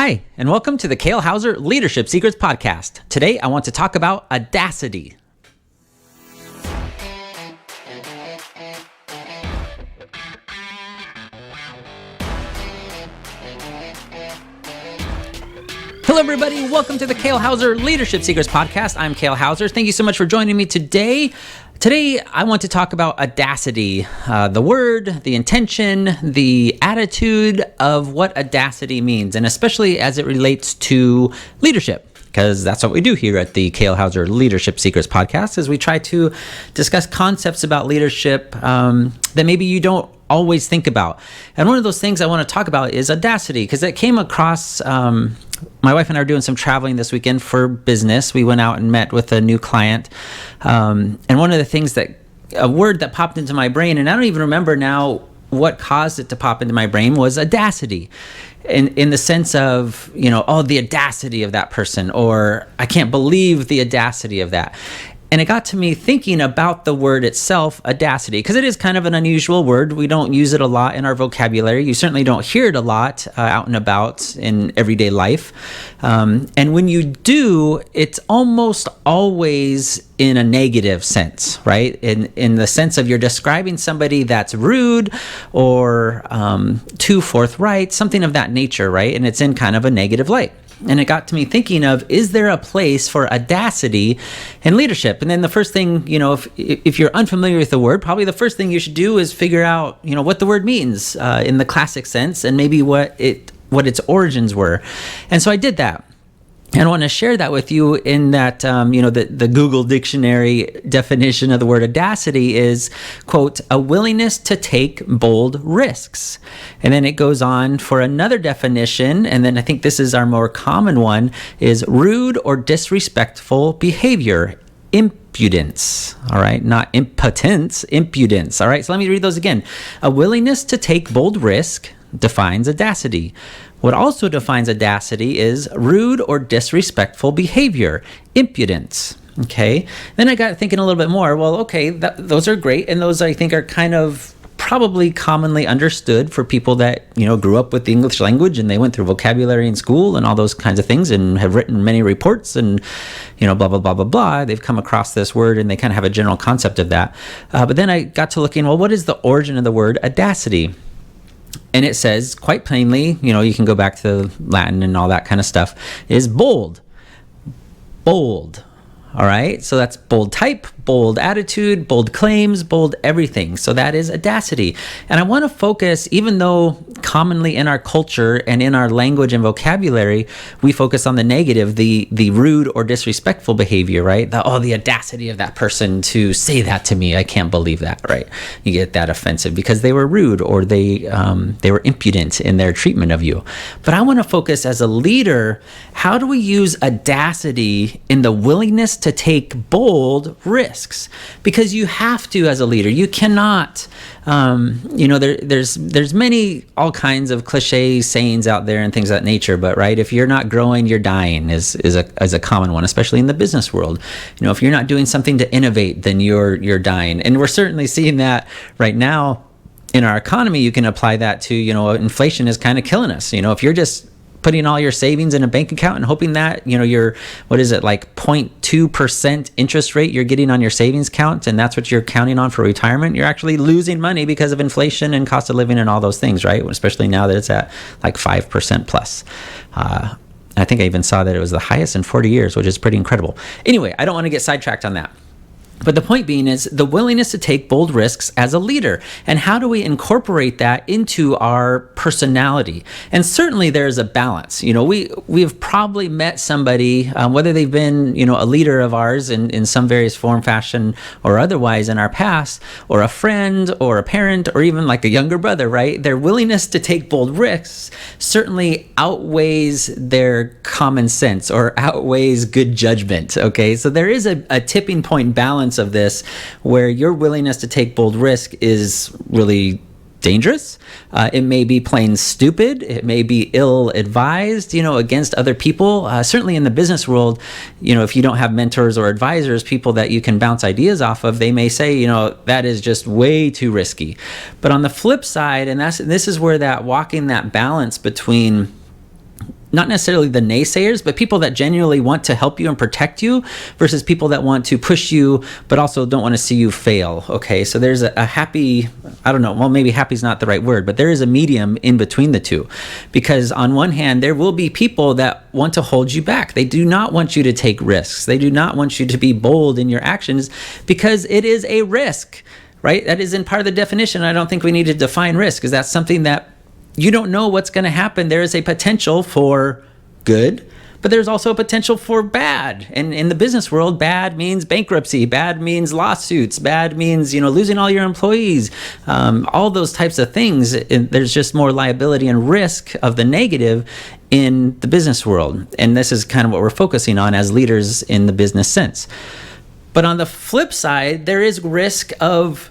Hi, and welcome to the Kale Houser Leadership Secrets podcast. Today, I want to talk about Audacity. Hello, everybody. Welcome to the Kale Houser Leadership Secrets podcast. I'm Kale Houser. Thank you so much for joining me today. Today, I want to talk about audacity, the word, the intention, the attitude of what audacity means, and especially as it relates to leadership, because that's what we do here at the Kale Houser Leadership Secrets podcast, is we try to discuss concepts about leadership that maybe you don't always think about. And one of those things I want to talk about is audacity, because it came across, my wife and I are doing some traveling this weekend for business. We went out and met with a new client. And one of the things a word that popped into my brain, and I don't even remember now what caused it to pop into my brain, was audacity. In the sense of, the audacity of that person, or I can't believe the audacity of that. And it got to me thinking about the word itself, audacity, because it is kind of an unusual word. We don't use it a lot in our vocabulary. You certainly don't hear it a lot out and about in everyday life. And when you do, it's almost always in a negative sense, right? In the sense of you're describing somebody that's rude or too forthright, something of that nature, right? And it's in kind of a negative light. And it got to me thinking of, is there a place for audacity in leadership? And then the first thing, if you're unfamiliar with the word, probably the first thing you should do is figure out, what the word means in the classic sense, and maybe what its origins were. And so I did that. And I want to share that with you in that, the Google Dictionary definition of the word audacity is, quote, a willingness to take bold risks. And then it goes on for another definition, and then I think this is our more common one, is rude or disrespectful behavior. Impudence, all right? Not impotence, impudence, all right? So let me read those again. A willingness to take bold risk defines audacity. What also defines audacity is rude or disrespectful behavior, impudence, okay? Then I got thinking a little bit more. Well, okay, those are great, and those I think are kind of probably commonly understood for people that, grew up with the English language and they went through vocabulary in school and all those kinds of things and have written many reports and, blah, blah, blah, blah, blah. They've come across this word and they kind of have a general concept of that. But then I got to looking, well, what is the origin of the word audacity? And it says quite plainly, you can go back to Latin and all that kind of stuff, is bold. Bold. All right. So that's bold type, bold attitude, bold claims, bold everything. So that is audacity. And I want to focus, even though commonly in our culture and in our language and vocabulary, we focus on the negative, the rude or disrespectful behavior, right? The audacity of that person to say that to me. I can't believe that, right? You get that offensive because they were rude or they were impudent in their treatment of you. But I want to focus as a leader, how do we use audacity in the willingness to take bold risks? Because you have to as a leader. You cannot, there's many, all kinds of cliche sayings out there and things of that nature, but right, if you're not growing, you're dying is a common one, especially in the business world. If you're not doing something to innovate, then you're dying. And we're certainly seeing that right now in our economy. You can apply that to, inflation is kind of killing us. If you're just putting all your savings in a bank account and hoping that, your, what is it, like 0.2% interest rate you're getting on your savings account, and that's what you're counting on for retirement, you're actually losing money because of inflation and cost of living and all those things, right? Especially now that it's at like 5% plus. I think I even saw that it was the highest in 40 years, which is pretty incredible. Anyway, I don't want to get sidetracked on that. But the point being is the willingness to take bold risks as a leader. And how do we incorporate that into our personality? And certainly there's a balance. We've probably met somebody, whether they've been, a leader of ours in some various form, fashion, or otherwise in our past, or a friend, or a parent, or even like a younger brother, right? Their willingness to take bold risks certainly outweighs their common sense or outweighs good judgment, okay? So there is a tipping point balance of this where your willingness to take bold risk is really dangerous. It may be plain stupid. It may be ill-advised, against other people. Certainly in the business world, if you don't have mentors or advisors, people that you can bounce ideas off of, they may say, that is just way too risky. But on the flip side, and this is where that walking that balance between not necessarily the naysayers, but people that genuinely want to help you and protect you versus people that want to push you, but also don't want to see you fail. Okay, so there's a happy, I don't know, well, maybe happy is not the right word, but there is a medium in between the two. Because on one hand, there will be people that want to hold you back. They do not want you to take risks. They do not want you to be bold in your actions because it is a risk, right? That is in part of the definition. I don't think we need to define risk because that's something that you don't know what's going to happen. There is a potential for good, but there's also a potential for bad. And in the business world, bad means bankruptcy, bad means lawsuits, bad means, losing all your employees, all those types of things. And there's just more liability and risk of the negative in the business world. And this is kind of what we're focusing on as leaders in the business sense. But on the flip side, there is risk of,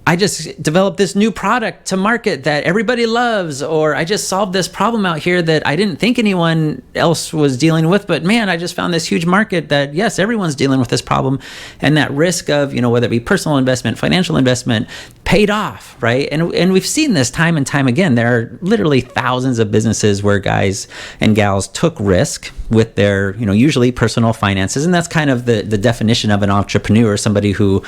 I just developed this new product to market that everybody loves, or I just solved this problem out here that I didn't think anyone else was dealing with, but man, I just found this huge market that, yes, everyone's dealing with this problem. And that risk of, whether it be personal investment, financial investment, paid off, right? And we've seen this time and time again. There are literally thousands of businesses where guys and gals took risk with their, usually personal finances. And that's kind of the definition of an entrepreneur, somebody who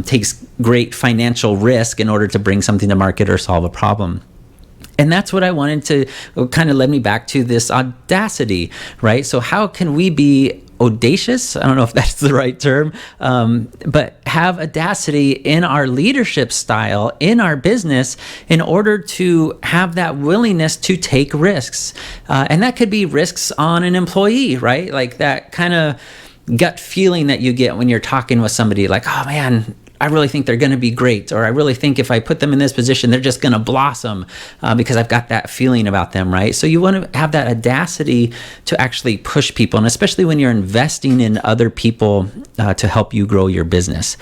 takes great financial risk in order to bring something to market or solve a problem. And that's what I wanted to kind of led me back to this audacity, right? So how can we be audacious? I don't know if that's the right term, but have audacity in our leadership style, in our business, in order to have that willingness to take risks. And that could be risks on an employee, right? Like that kind of gut feeling that you get when you're talking with somebody like, oh man, I really think they're going to be great, or I really think if I put them in this position, they're just going to blossom because I've got that feeling about them, right? So you want to have that audacity to actually push people, and especially when you're investing in other people to help you grow your business.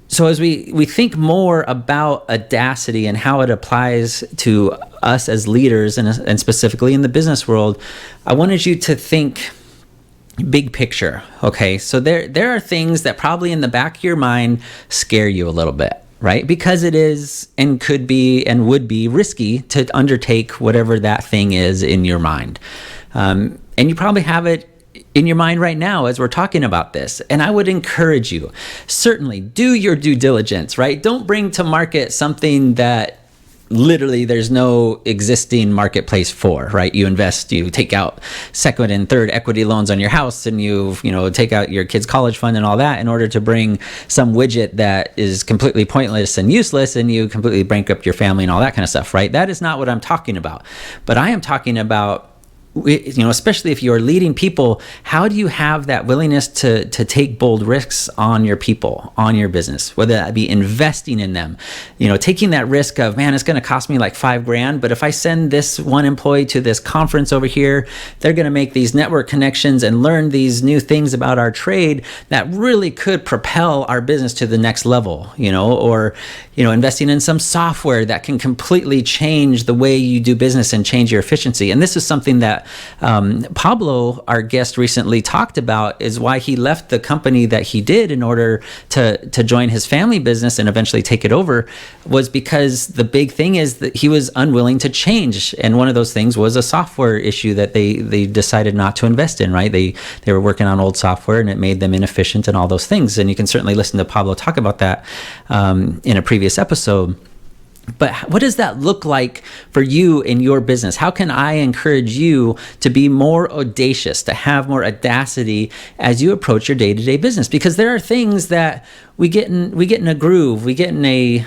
So as we think more about audacity and how it applies to us as leaders and specifically in the business world, I wanted you to think big picture. Okay, so there are things that probably in the back of your mind scare you a little bit, right? Because it is and could be and would be risky to undertake whatever that thing is in your mind. And you probably have it in your mind right now as we're talking about this. And I would encourage you, certainly do your due diligence, right? Don't bring to market something that literally there's no existing marketplace for, right? You invest, you take out second and third equity loans on your house, and you take out your kid's college fund and all that in order to bring some widget that is completely pointless and useless, and you completely bankrupt your family and all that kind of stuff, right? That is not what I'm talking about. But I am talking about, especially if you're leading people, how do you have that willingness to take bold risks on your people, on your business, whether that be investing in them, taking that risk of, man, it's going to cost me like $5,000, but if I send this one employee to this conference over here, they're going to make these network connections and learn these new things about our trade that really could propel our business to the next level, or investing in some software that can completely change the way you do business and change your efficiency. And this is something that Pablo, our guest, recently talked about, is why he left the company that he did in order to join his family business and eventually take it over, was because the big thing is that he was unwilling to change. And one of those things was a software issue that they decided not to invest in, right? They were working on old software and it made them inefficient and all those things. And you can certainly listen to Pablo talk about that in a previous episode. But what does that look like for you in your business? How can I encourage you to be more audacious, to have more audacity as you approach your day-to-day business? Because there are things that we get in a groove, we get in a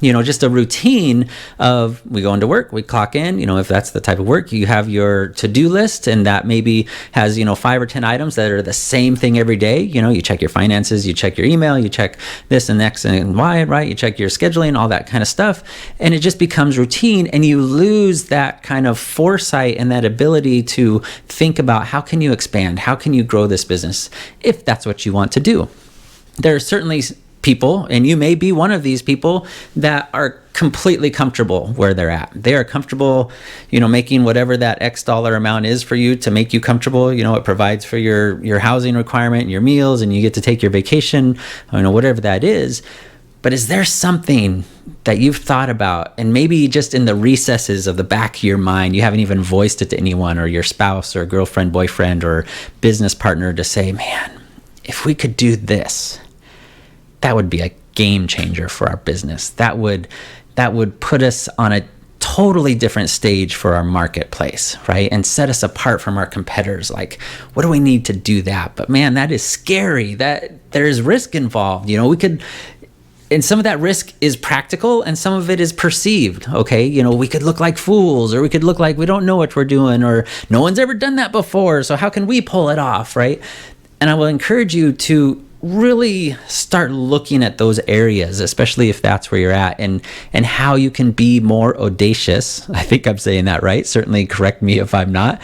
just a routine of, we go into work, we clock in, if that's the type of work, you have your to-do list, and that maybe has, 5 or 10 items that are the same thing every day. You check your finances, you check your email, you check this and X and Y, right? You check your scheduling, all that kind of stuff. And it just becomes routine, and you lose that kind of foresight and that ability to think about how can you expand? How can you grow this business if that's what you want to do? There are certainly people, and you may be one of these people, that are completely comfortable where they're at. They are comfortable, making whatever that X dollar amount is for you to make you comfortable. It provides for your housing requirement and your meals, and you get to take your vacation, whatever that is. But is there something that you've thought about, and maybe just in the recesses of the back of your mind, you haven't even voiced it to anyone, or your spouse or girlfriend, boyfriend, or business partner, to say, man, if we could do this, that would be a game changer for our business. That would put us on a totally different stage for our marketplace, right? And set us apart from our competitors. Like, what do we need to do that? But man, that is scary. That there's risk involved. And some of that risk is practical and some of it is perceived, okay? We could look like fools, or we could look like we don't know what we're doing, or no one's ever done that before, so how can we pull it off, right? And I will encourage you to really start looking at those areas, especially if that's where you're at, and how you can be more audacious. I think I'm saying that right. Certainly correct me if I'm not.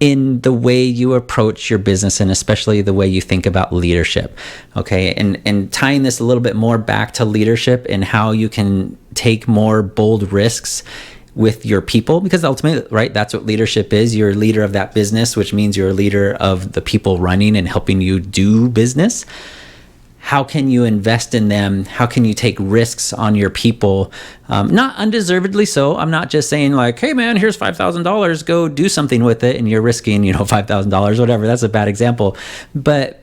In the way you approach your business, and especially the way you think about leadership, okay? And tying this a little bit more back to leadership and how you can take more bold risks with your people, because ultimately, right, that's what leadership is. You're a leader of that business, which means you're a leader of the people running and helping you do business. How can you invest in them? How can you take risks on your people? Not undeservedly so. I'm not just saying like, hey man, here's $5,000, go do something with it, and you're risking, $5,000, whatever. That's a bad example. But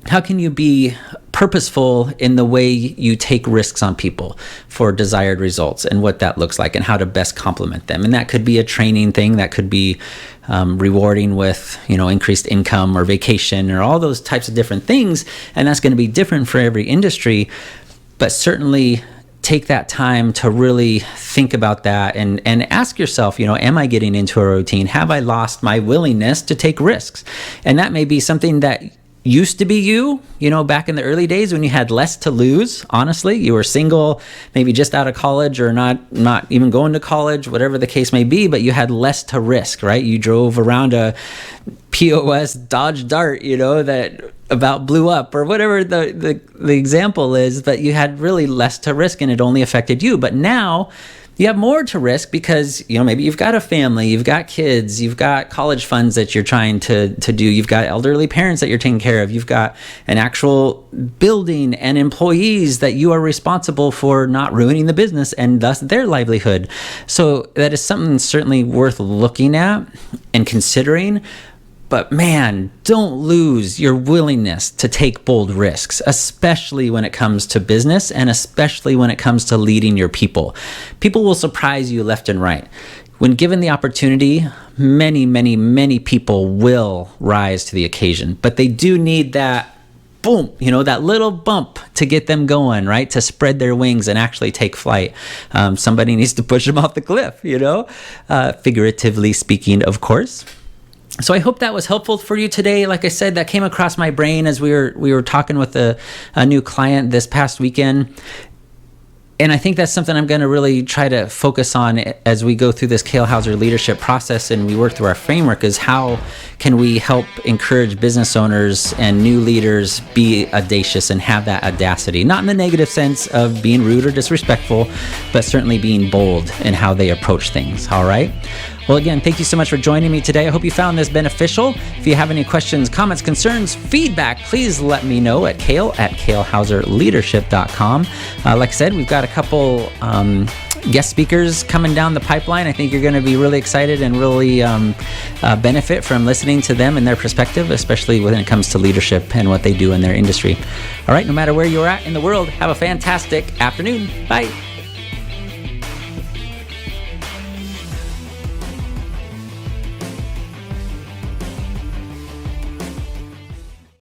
how can you be purposeful in the way you take risks on people for desired results, and what that looks like, and how to best complement them? And that could be a training thing, that could be rewarding with increased income or vacation or all those types of different things. And that's going to be different for every industry, but certainly take that time to really think about that and ask yourself, am I getting into a routine? Have I lost my willingness to take risks? And that may be something that used to be you back in the early days when you had less to lose. Honestly, you were single, maybe just out of college, or not even going to college, whatever the case may be, but you had less to risk, right? You drove around a POS Dodge Dart, that about blew up, or whatever the example is, but you had really less to risk and it only affected you. But now you have more to risk because, maybe you've got a family, you've got kids, you've got college funds that you're trying to do, you've got elderly parents that you're taking care of, you've got an actual building and employees that you are responsible for not ruining the business and thus their livelihood. So that is something certainly worth looking at and considering. But man, don't lose your willingness to take bold risks, especially when it comes to business and especially when it comes to leading your people. People will surprise you left and right. When given the opportunity, many, many, many people will rise to the occasion, but they do need that boom, that little bump to get them going, right? To spread their wings and actually take flight. Somebody needs to push them off the cliff, figuratively speaking, of course. So I hope that was helpful for you today. Like I said, that came across my brain as we were talking with a new client this past weekend. And I think that's something I'm going to really try to focus on as we go through this Kale Houser leadership process and we work through our framework, is how can we help encourage business owners and new leaders be audacious and have that audacity, not in the negative sense of being rude or disrespectful, but certainly being bold in how they approach things. All right. Well, again, thank you so much for joining me today. I hope you found this beneficial. If you have any questions, comments, concerns, feedback, please let me know at kale@kalehouserleadership.com. Like I said, we've got a couple guest speakers coming down the pipeline. I think you're going to be really excited and really benefit from listening to them and their perspective, especially when it comes to leadership and what they do in their industry. All right, no matter where you're at in the world, have a fantastic afternoon. Bye.